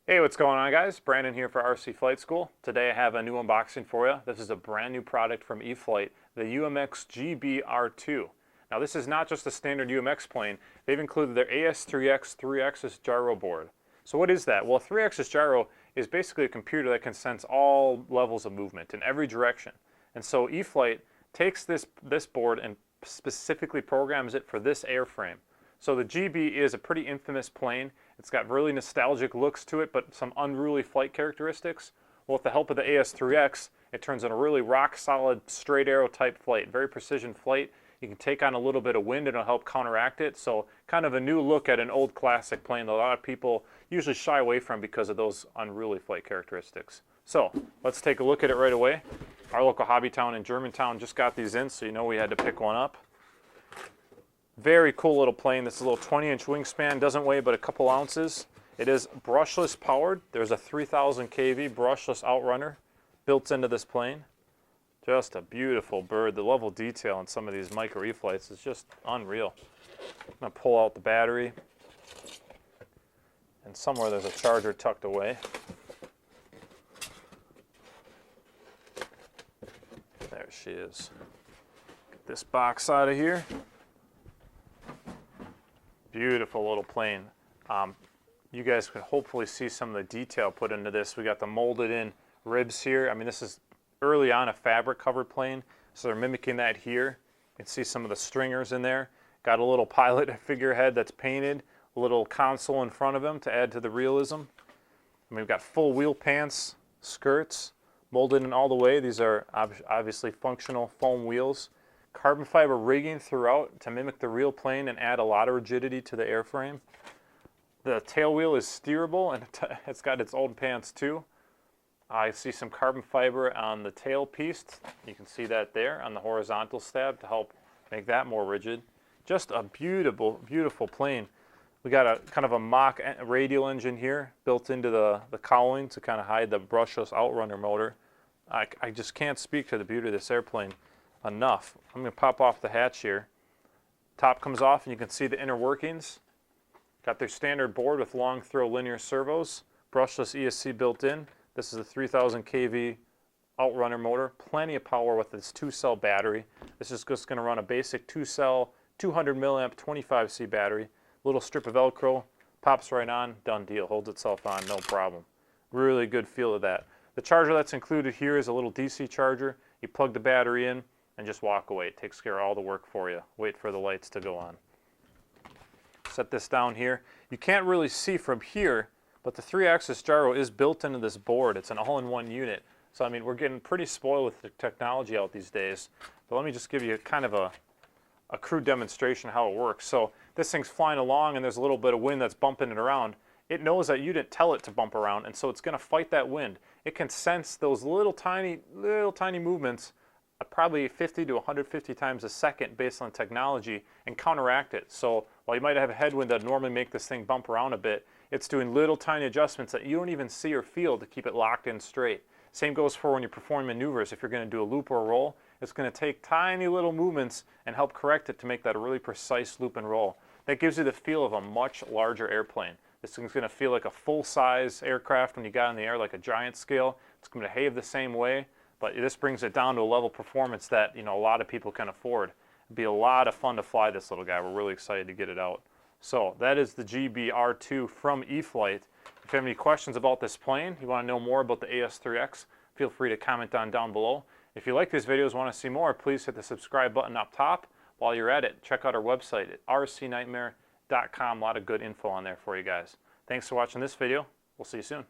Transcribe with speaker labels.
Speaker 1: Hey, what's going on, guys? Brandon here for RC Flight School. Today I have a new unboxing for you. This is a brand new product from E-Flite, the UMX GBR2. Now this is not just a standard UMX plane. They've included their AS3X 3-axis gyro board. So what is that? Well, a 3-axis gyro is basically a computer that can sense all levels of movement in every direction. And so E-Flite takes this board and specifically programs it for this airframe. So the GB is a pretty infamous plane. It's got really nostalgic looks to it, but some unruly flight characteristics. Well, with the help of the AS3X, it turns into a really rock-solid, straight arrow type flight. Very precision flight. You can take on a little bit of wind and it'll help counteract it. So kind of a new look at an old classic plane that a lot of people usually shy away from because of those unruly flight characteristics. So let's take a look at it right away. Our local hobby town in Germantown just got these in, so you know we had to pick one up. Very cool little plane. This is a little 20-inch wingspan, doesn't weigh but a couple ounces. It is brushless powered. There's a 3000 kV brushless outrunner built into this plane. Just a beautiful bird. The level of detail in some of these micro E-Flites is just unreal. I'm going to pull out the battery. And somewhere there's a charger tucked away. There she is. Get this box out of here. Beautiful little plane. You guys can hopefully see some of the detail put into this. We got the molded in ribs here. I mean, this is early on a fabric covered plane, so they're mimicking that here. You can see some of the stringers in there. Got a little pilot figurehead that's painted, a little console in front of him to add to the realism. I mean, we've got full wheel pants, skirts, molded in all the way. These are obviously functional foam wheels. Carbon fiber rigging throughout to mimic the real plane and add a lot of rigidity to the airframe. The tail wheel is steerable and it's got its own pants too. I see some carbon fiber on the tail piece. You can see that there on the horizontal stab to help make that more rigid. Just a beautiful, beautiful plane. We got a kind of a mock radial engine here built into the cowling to kind of hide the brushless outrunner motor. I just can't speak to the beauty of this airplane enough. I'm going to pop off the hatch here. Top comes off and you can see the inner workings. Got their standard board with long throw linear servos, brushless ESC built in. This is a 3000 kV outrunner motor. Plenty of power with this 2-cell battery. This is just going to run a basic 2-cell 200 milliamp 25C battery. Little strip of Velcro, pops right on, done deal. Holds itself on, no problem. Really good feel of that. The charger that's included here is a little DC charger. You plug the battery in and just walk away. It takes care of all the work for you. Wait for the lights to go on. Set this down here. You can't really see from here, but the 3-axis gyro is built into this board. It's an all-in-one unit. So I mean, we're getting pretty spoiled with the technology out these days. But let me just give you kind of a crude demonstration how it works. So this thing's flying along and there's a little bit of wind that's bumping it around. It knows that you didn't tell it to bump around, and so it's going to fight that wind. It can sense those little tiny movements probably 50 to 150 times a second based on technology and counteract it. So while you might have a headwind that normally make this thing bump around a bit, it's doing little tiny adjustments that you don't even see or feel to keep it locked in straight. Same goes for when you're performing maneuvers. If you're going to do a loop or a roll, it's going to take tiny little movements and help correct it to make that a really precise loop and roll. That gives you the feel of a much larger airplane. This thing's going to feel like a full-size aircraft when you got in the air, like a giant scale. It's going to behave the same way. But this brings it down to a level of performance that a lot of people can afford. It'd be a lot of fun to fly this little guy. We're really excited to get it out. So that is the GBR2 from E-Flite. If you have any questions about this plane, you want to know more about the AS3X, feel free to comment down below. If you like these videos, want to see more, please hit the subscribe button up top. While you're at it, check out our website at rcnightmare.com. A lot of good info on there for you guys. Thanks for watching this video. We'll see you soon.